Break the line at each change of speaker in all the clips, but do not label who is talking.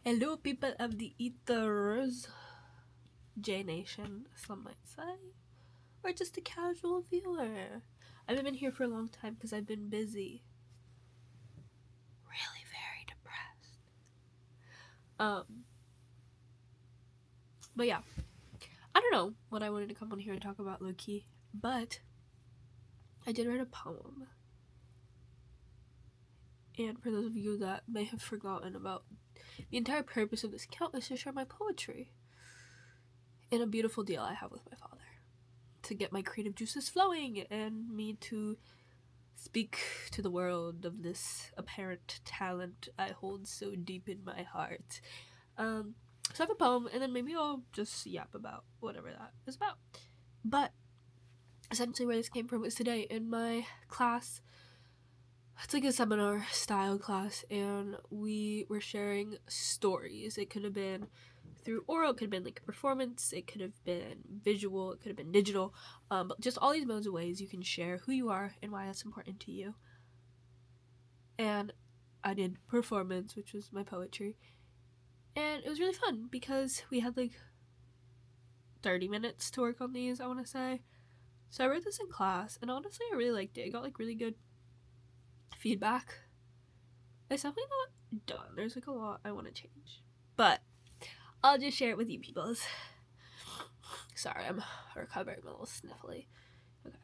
Hello, people of the ethers, J Nation, some might say, or just a casual viewer. I haven't been here for a long time because I've been busy. Really very depressed. But yeah, I don't know what I wanted to come on here and talk about low key, but I did write a poem. And for those of you that may have forgotten about the entire purpose of this account is to share my poetry in a beautiful deal I have with my father, to get my creative juices flowing and me to speak to the world of this apparent talent I hold so deep in my heart. So I have a poem, and then maybe I'll just yap about whatever that is about. But essentially where this came from is today in my class. It's like a seminar style class, and we were sharing stories. It could have been through oral, it could have been like a performance, it could have been visual, it could have been digital, but just all these modes of ways you can share who you are and why that's important to you. And I did performance, which was my poetry, and it was really fun because we had like 30 minutes to work on these, I want to say. So I wrote this in class, and honestly I really liked it. I got like really good feedback. It's definitely not done. There's like a lot I want to change, but I'll just share it with you peoples. Sorry, I'm recovering a little sniffly. Okay.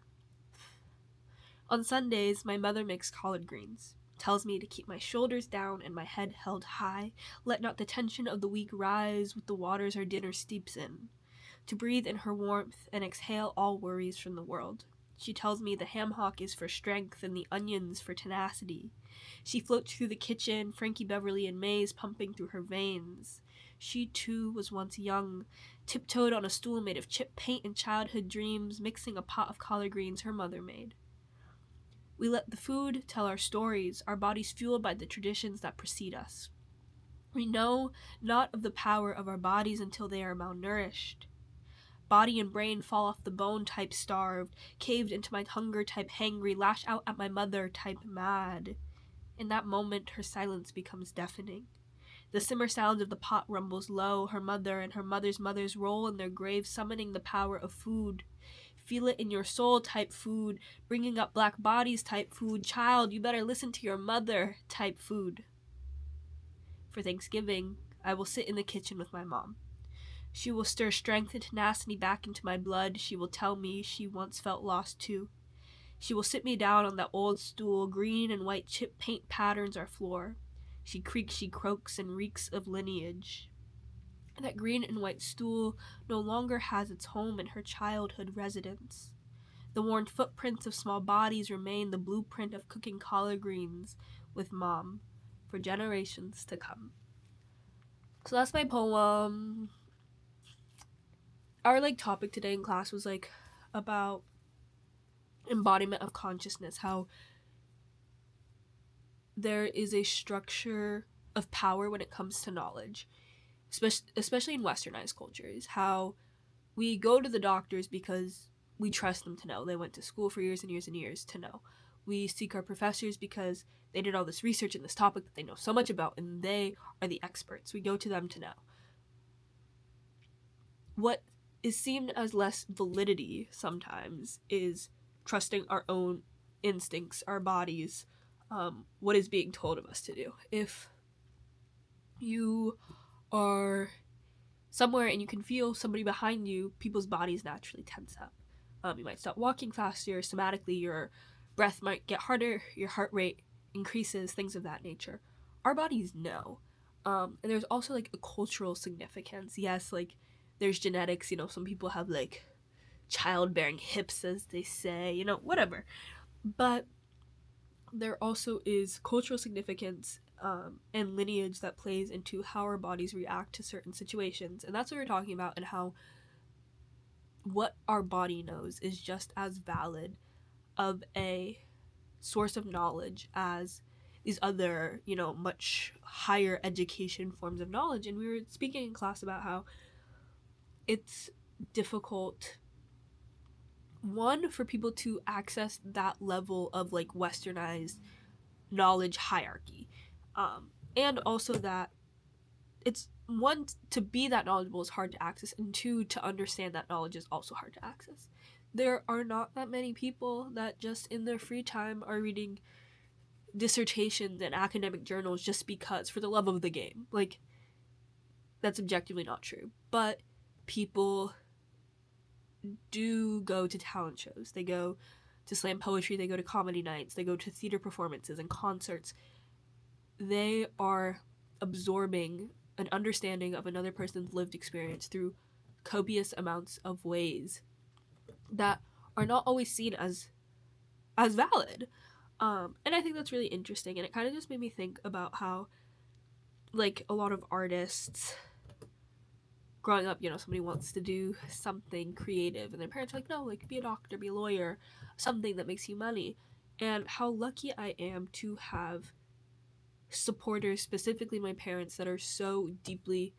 On Sundays, my mother makes collard greens, tells me to keep my shoulders down and my head held high, let not the tension of the week rise with the waters our dinner steeps in, to breathe in her warmth and exhale all worries from the world. She tells me the ham hock is for strength and the onions for tenacity. She floats through the kitchen, Frankie Beverly and Mays pumping through her veins. She, too, was once young, tiptoed on a stool made of chip paint and childhood dreams, mixing a pot of collard greens her mother made. We let the food tell our stories, our bodies fueled by the traditions that precede us. We know not of the power of our bodies until they are malnourished. Body and brain fall off the bone type starved, caved into my hunger type hangry, lash out at my mother type mad. In that moment, her silence becomes deafening. The simmer sounds of the pot rumbles low, her mother and her mother's mothers roll in their graves, summoning the power of food. Feel it in your soul type food, bringing up black bodies type food, child, you better listen to your mother type food. For Thanksgiving, I will sit in the kitchen with my mom. She will stir strength and tenacity back into my blood. She will tell me she once felt lost too. She will sit me down on that old stool, green and white chip paint patterns our floor. She creaks, she croaks, and reeks of lineage. That green and white stool no longer has its home in her childhood residence. The worn footprints of small bodies remain the blueprint of cooking collard greens with Mom for generations to come. So that's my poem. Our topic today in class was about embodiment of consciousness, how there is a structure of power when it comes to knowledge, especially in westernized cultures, how we go to the doctors because we trust them to know. They went to school for years and years and years to know. We seek our professors because they did all this research in this topic that they know so much about, and they are the experts. We go to them to know. What is seen as less validity sometimes is trusting our own instincts, our bodies, what is being told of us to do. If you are somewhere and you can feel somebody behind you, people's bodies naturally tense up. You might stop walking faster, somatically your breath might get harder, your heart rate increases, things of that nature. Our bodies know. And there's also a cultural significance. Yes, there's genetics, some people have childbearing hips, as they say, whatever. But there also is cultural significance and lineage that plays into how our bodies react to certain situations. And that's what we're talking about, and how what our body knows is just as valid of a source of knowledge as these other, much higher education forms of knowledge. And we were speaking in class about how it's difficult, one, for people to access that level of westernized knowledge hierarchy, and also that it's one, to be that knowledgeable is hard to access, and two, to understand that knowledge is also hard to access. There are not that many people that just in their free time are reading dissertations and academic journals just because, for the love of the game. Like, that's objectively not true. But people do go to talent shows. They go to slam poetry, they go to comedy nights, they go to theater performances and concerts. They are absorbing an understanding of another person's lived experience through copious amounts of ways that are not always seen as valid. And I think that's really interesting, and it kind of just made me think about how, like, a lot of artists growing up, somebody wants to do something creative and their parents are like, no, like, be a doctor, be a lawyer, something that makes you money. And how lucky I am to have supporters, specifically my parents, that are so deeply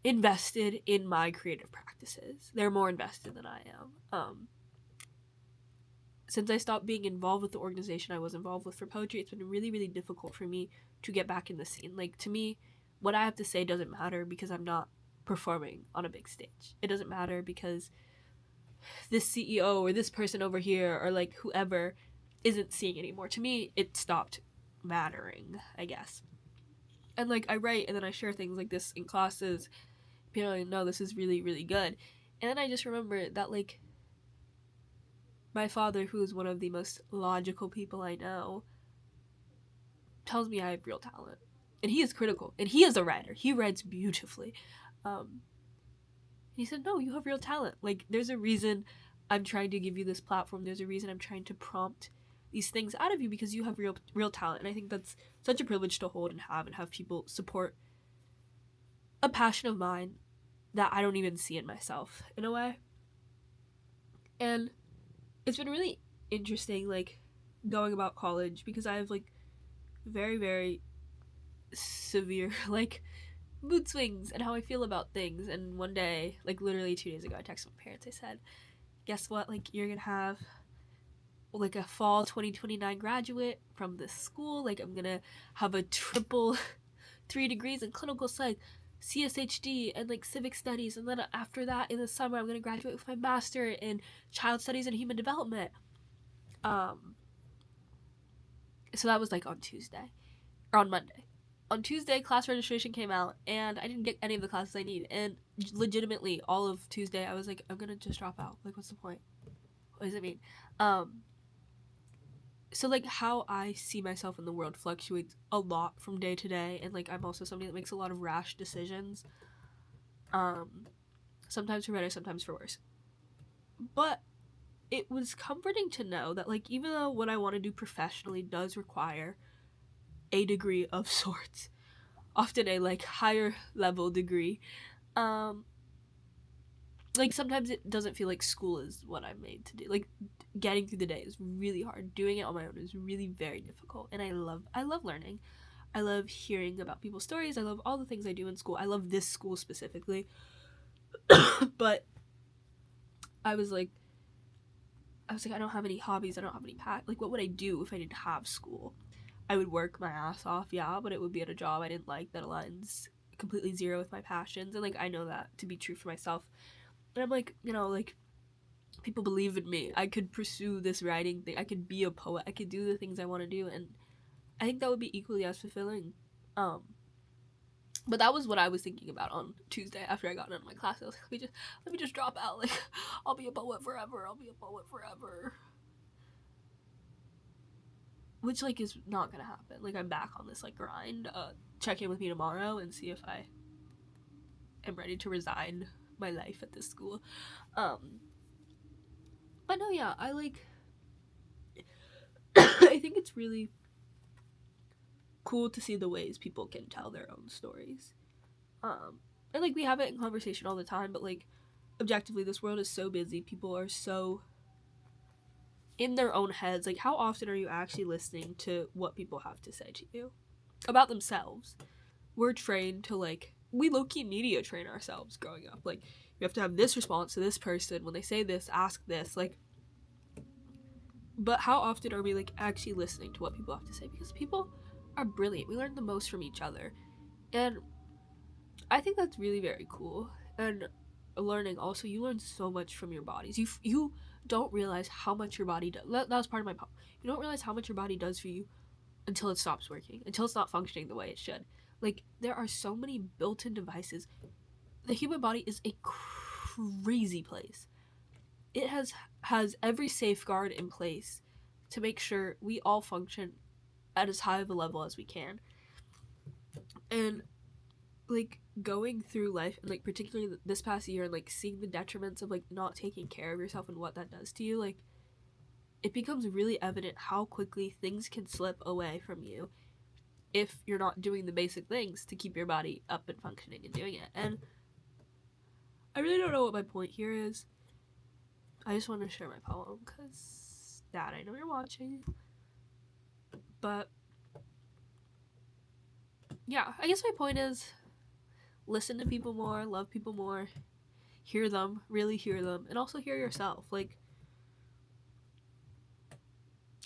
invested in my creative practices. They're more invested than I am. Since I stopped being involved with the organization I was involved with for poetry, it's been really, really difficult for me to get back in the scene. Like, to me, what I have to say doesn't matter because I'm not performing on a big stage. It doesn't matter because this CEO or this person over here or, like, whoever isn't seeing anymore. To me, it stopped mattering, I guess. And, like, I write and then I share things like this in classes. People are like, no, this is really, really good. And then I just remember that, like, my father, who is one of the most logical people I know, tells me I have real talent. And he is critical. And he is a writer. He writes beautifully. He said, no, you have real talent. Like, there's a reason I'm trying to give you this platform. There's a reason I'm trying to prompt these things out of you because you have real talent. And I think that's such a privilege to hold and have people support a passion of mine that I don't even see in myself, in a way. And it's been really interesting, like, going about college because I have, like, very, very severe, like, mood swings and how I feel about things. And one day, like, literally 2 days ago, I texted my parents. I said, guess what? Like, you're gonna have, like, a fall 2029 graduate from this school. Like, I'm gonna have a triple 3 degrees in clinical psych, CSHD, and, like, civic studies. And then after that, in the summer, I'm gonna graduate with my master in child studies and human development. So that was, like, on Tuesday. Or on Monday. On Tuesday, class registration came out, and I didn't get any of the classes I need. And legitimately, all of Tuesday, I was like, I'm gonna just drop out. Like, what's the point? What does it mean? So, like, how I see myself in the world fluctuates a lot from day to day. And, like, I'm also somebody that makes a lot of rash decisions. Sometimes for better, sometimes for worse. But it was comforting to know that, like, even though what I want to do professionally does require a degree of sorts, often a, like, higher level degree, like, sometimes it doesn't feel like school is what I'm made to do. Like, getting through the day is really hard. Doing it on my own is really very difficult. And I love learning. I love hearing about people's stories. I love all the things I do in school. I love this school specifically. But I was like, I don't have any hobbies. I don't have any like, what would I do if I didn't have school? I would work my ass off, yeah, but it would be at a job I didn't like that aligns completely zero with my passions. And, like, I know that to be true for myself. And I'm like, like, people believe in me. I could pursue this writing thing. I could be a poet. I could do the things I want to do. And I think that would be equally as fulfilling. But that was what I was thinking about on Tuesday after I got out of my class. I was like, let me just drop out. Like, I'll be a poet forever. Which, like, is not gonna happen. Like, I'm back on this, like, grind. Check in with me tomorrow and see if I am ready to resign my life at this school. But no, yeah, I, like, I think it's really cool to see the ways people can tell their own stories. And, like, we have it in conversation all the time, but, like, objectively, this world is so busy. People are so in their own heads. Like, how often are you actually listening to what people have to say to you about themselves? We're trained to, like, we low-key media train ourselves growing up. Like, you have to have this response to this person. When they say this, ask this. Like, but how often are we, like, actually listening to what people have to say? Because people are brilliant. We learn the most from each other. And I think that's really very cool. And learning also, you learn so much from your bodies. You don't realize how much your body does. That was part of my problem. You don't realize how much your body does for you until it stops working, until it's not functioning the way it should. Like, there are so many built-in devices. The human body is a crazy place. It has every safeguard in place to make sure we all function at as high of a level as we can. And like going through life, and like particularly this past year, and like seeing the detriments of like not taking care of yourself and what that does to you, like it becomes really evident how quickly things can slip away from you if you're not doing the basic things to keep your body up and functioning and doing it. And I really don't know what my point here is. I just want to share my poem because, Dad, I know you're watching. But yeah, I guess my point is listen to people more, love people more, hear them, really hear them, and also hear yourself. Like,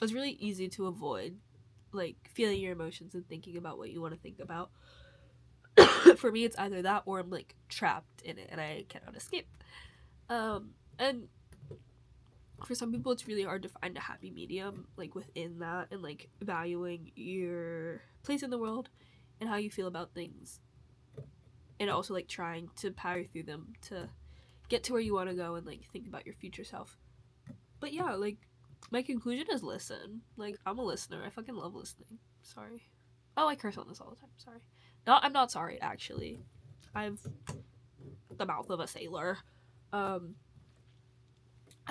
it's really easy to avoid like feeling your emotions and thinking about what you want to think about. For me, it's either that or I'm like trapped in it and I cannot escape. And for some people, it's really hard to find a happy medium like within that, and like valuing your place in the world and how you feel about things, and also like trying to power through them to get to where you want to go and like think about your future self. But yeah, like my conclusion is listen. Like, I'm a listener. I fucking love listening. Sorry. Oh, I curse on this all the time. Sorry. No, I'm not sorry, actually. I've the mouth of a sailor. I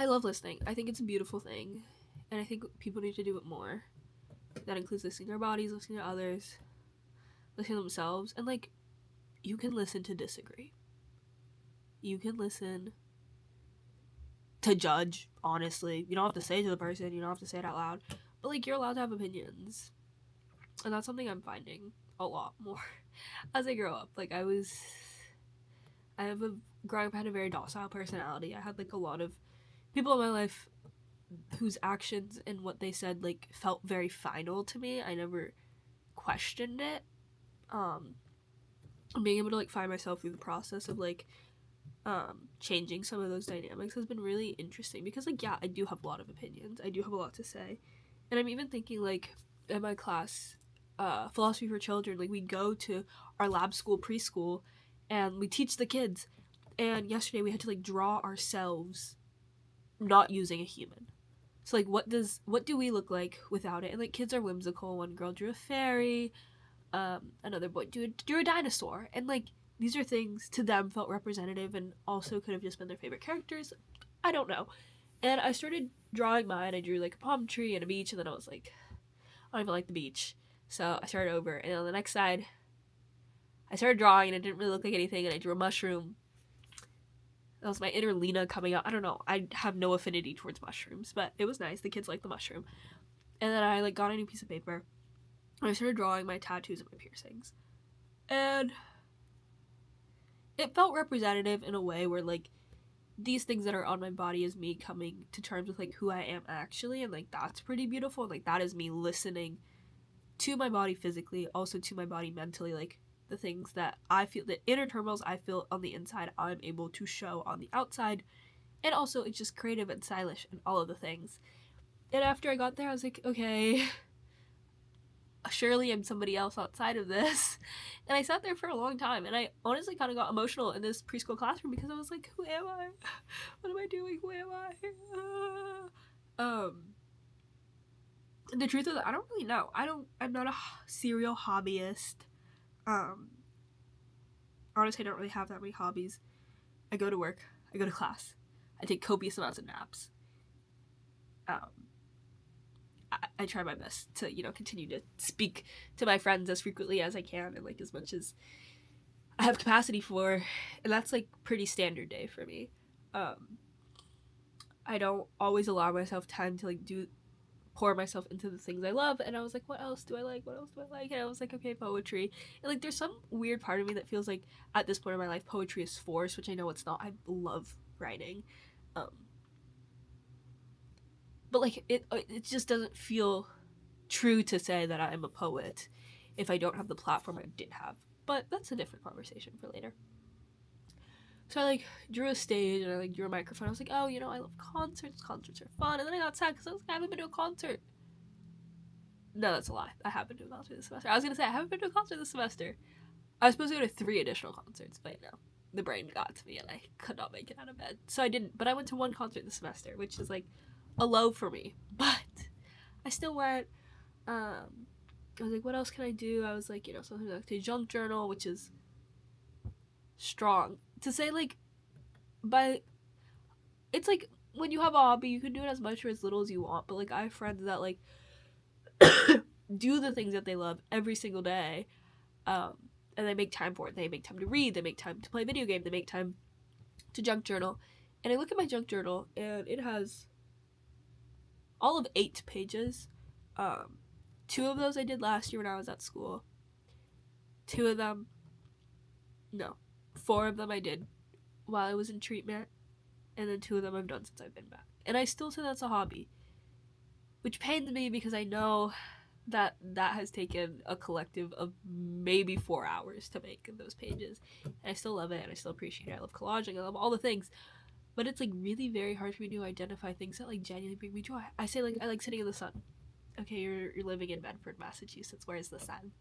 love listening. I think it's a beautiful thing. And I think people need to do it more. That includes listening to their bodies, listening to others, listening to themselves. And like, you can listen to disagree. You can listen to judge, honestly. You don't have to say it to the person, you don't have to say it out loud. But like, you're allowed to have opinions. And that's something I'm finding a lot more as I grow up. Like, growing up, I had a very docile personality. I had like a lot of people in my life whose actions and what they said like felt very final to me. I never questioned it. Being able to like find myself through the process of like changing some of those dynamics has been really interesting, because like, yeah, I do have a lot of opinions, I do have a lot to say. And I'm even thinking like in my class, philosophy for children, like we go to our lab school preschool and we teach the kids, and yesterday we had to like draw ourselves not using a human. So like, what do we look like without it? And like, kids are whimsical. One girl drew a fairy, another boy drew a dinosaur, and like, these are things to them felt representative and also could have just been their favorite characters. I don't know. And I started drawing mine. I drew like a palm tree and a beach, and then I was like, I don't even like the beach. So I started over, and on the next side, I started drawing and it didn't really look like anything, and I drew a mushroom. That was my inner Lena coming out. I don't know. I have no affinity towards mushrooms, but it was nice. The kids liked the mushroom. And then I like got a new piece of paper, and I started drawing my tattoos and my piercings. And it felt representative in a way where like, these things that are on my body is me coming to terms with like who I am actually, and like, that's pretty beautiful. Like, that is me listening to my body physically, also to my body mentally. Like, the things that I feel, the inner turmoils I feel on the inside, I'm able to show on the outside. And also, it's just creative and stylish and all of the things. And after I got there, I was like, okay, surely I'm somebody else outside of this. And I sat there for a long time, and I honestly kind of got emotional in this preschool classroom, because I was like, who am I? What am I doing? Who am I? The truth is, I don't really know. I'm not a serial hobbyist. Honestly, I don't really have that many hobbies. I go to work, I go to class, I take copious amounts of naps. I try my best to, continue to speak to my friends as frequently as I can, and like as much as I have capacity for, and that's like pretty standard day for me. I don't always allow myself time to like pour myself into the things I love, and I was like, what else do I like? And I was like, okay, poetry. And like, there's some weird part of me that feels like at this point in my life, poetry is forced, which I know it's not. I love writing. But like, it just doesn't feel true to say that I'm a poet if I don't have the platform I did have but that's a different conversation for later. So I like drew a stage and I like drew a microphone. I was like, oh, you know, I love concerts. Concerts are fun. And then I got sad because I was like, I haven't been to a concert. No, that's a lie. I have been to a concert this semester. I was gonna say I haven't been to a concert this semester. I was supposed to go to 3 additional concerts, but no, the brain got to me and I could not make it out of bed, so I didn't. But I went to 1 concert this semester, which is like a low for me. But I still went. I was like, what else can I do? I was like, you know, something like to junk journal, which is strong to say like, but it's like when you have a hobby, you can do it as much or as little as you want. But like I have friends that like do the things that they love every single day, and they make time for it. They make time to read, they make time to play a video game, they make time to junk journal. And I look at my junk journal and it has all of 8 pages. 2 of those I did last year when I was at school. 2 of them, no, 4 of them I did while I was in treatment, and then 2 of them I've done since I've been back. And I still say that's a hobby, which pains me because I know that has taken a collective of maybe 4 hours to make those pages, and I still love it and I still appreciate it. I love collaging, I love all the things, but it's like really very hard for me to identify things that like genuinely bring me joy. I say like I like sitting in the sun. Okay, you're living in Bedford, Massachusetts. Where's the sun?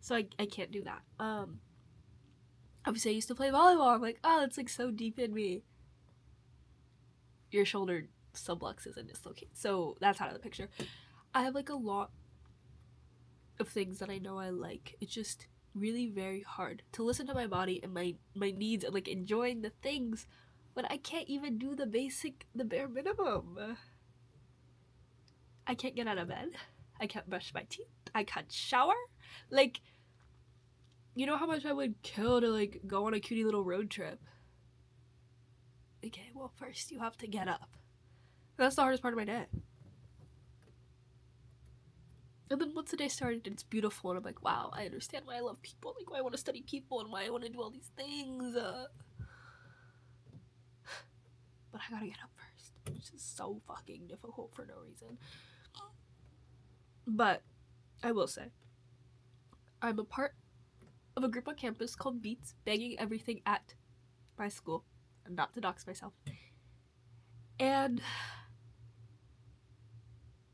So I can't do that. Obviously I used to play volleyball. I'm like, oh, it's like so deep in me. Your shoulder subluxes and dislocates, so that's out of the picture. I have like a lot of things that I know I like. It's just really very hard to listen to my body and my needs and like enjoying the things when I can't even do the bare minimum. I can't get out of bed. I can't brush my teeth. I can't shower. Like, you know how much I would kill to like go on a cutie little road trip? Okay, well first you have to get up. That's the hardest part of my day. And then once the day started, it's beautiful, and I'm like, wow, I understand why I love people, like why I want to study people, and why I want to do all these things. But I gotta get up first, which is so fucking difficult for no reason. But I will say, I'm a part of a group on campus called Beats, banging everything at my school, and not to dox myself. And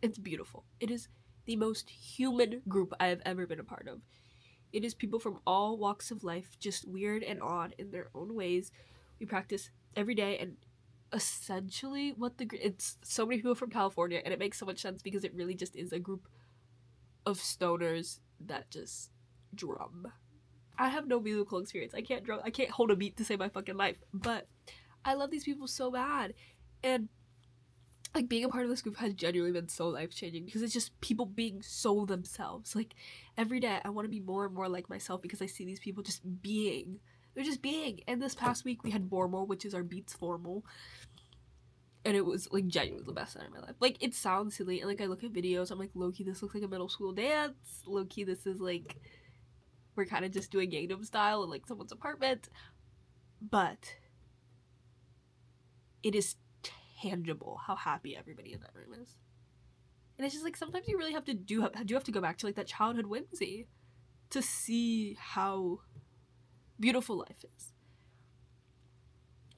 it's beautiful. It is the most human group I have ever been a part of. It is people from all walks of life, just weird and odd in their own ways. We practice every day, and essentially it's so many people from California, and it makes so much sense because it really just is a group of stoners that just drum. I have no musical experience. I can't drum. I can't hold a beat to save my fucking life. But I love these people so bad, and like being a part of this group has genuinely been so life-changing because it's just people being so themselves. Like every day I want to be more and more like myself because I see these people just being. They're just being. And this past week we had Bormal, which is our Beats formal, and it was like genuinely the best night of my life. Like it sounds silly, and like I look at videos, I'm like, low-key this looks like a middle school dance. Low-key this is like we're kind of just doing Gangnam Style in like someone's apartment, but it is tangible how happy everybody in that room is. And it's just like sometimes you really have to have to go back to like that childhood whimsy to see how beautiful life is.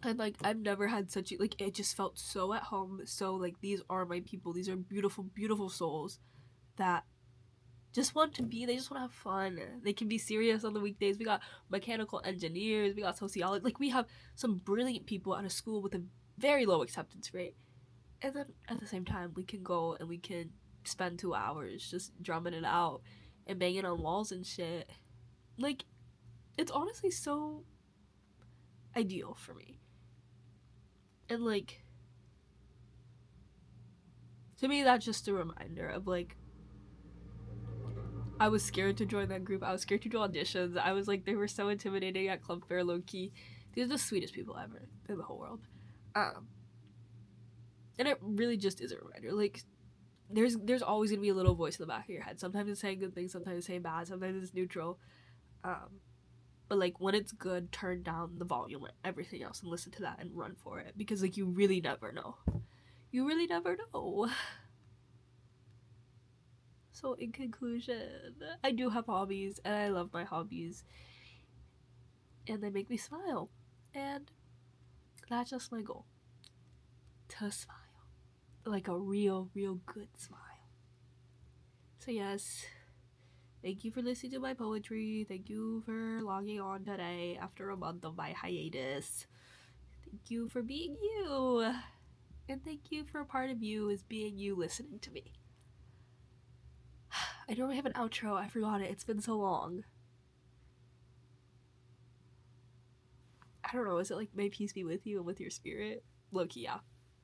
And like I've never had such like it just felt so at home. So like these are my people. These are beautiful, beautiful souls that just want to be. They just want to have fun. They can be serious on the weekdays. We got mechanical engineers. We got sociology. Like we have some brilliant people at a school with a very low acceptance rate. And then at the same time, we can go and we can spend 2 hours just drumming it out and banging on walls and shit. Like, it's honestly so ideal for me. And like, to me, that's just a reminder of like, I was scared to join that group. I was scared to do auditions. I was like, they were so intimidating at Club Fair, low-key. These are the sweetest people ever in the whole world. And it really just is a reminder. Like, there's always gonna be a little voice in the back of your head. Sometimes it's saying good things, sometimes it's saying bad, sometimes it's neutral. But like when it's good, turn down the volume and everything else and listen to that and run for it, because like you really never know. You really never know. So in conclusion, I do have hobbies and I love my hobbies. and they make me smile. And that's just my goal. To smile. Like a real, real good smile. So yes, thank you for listening to my poetry. Thank you for logging on today after a month of my hiatus. Thank you for being you. And thank you for a part of you is being you listening to me. I don't have an outro. I forgot it. It's been so long. I don't know. Is it like, may peace be with you and with your spirit? Low-key, yeah.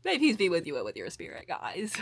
May peace be with you and with your spirit, guys.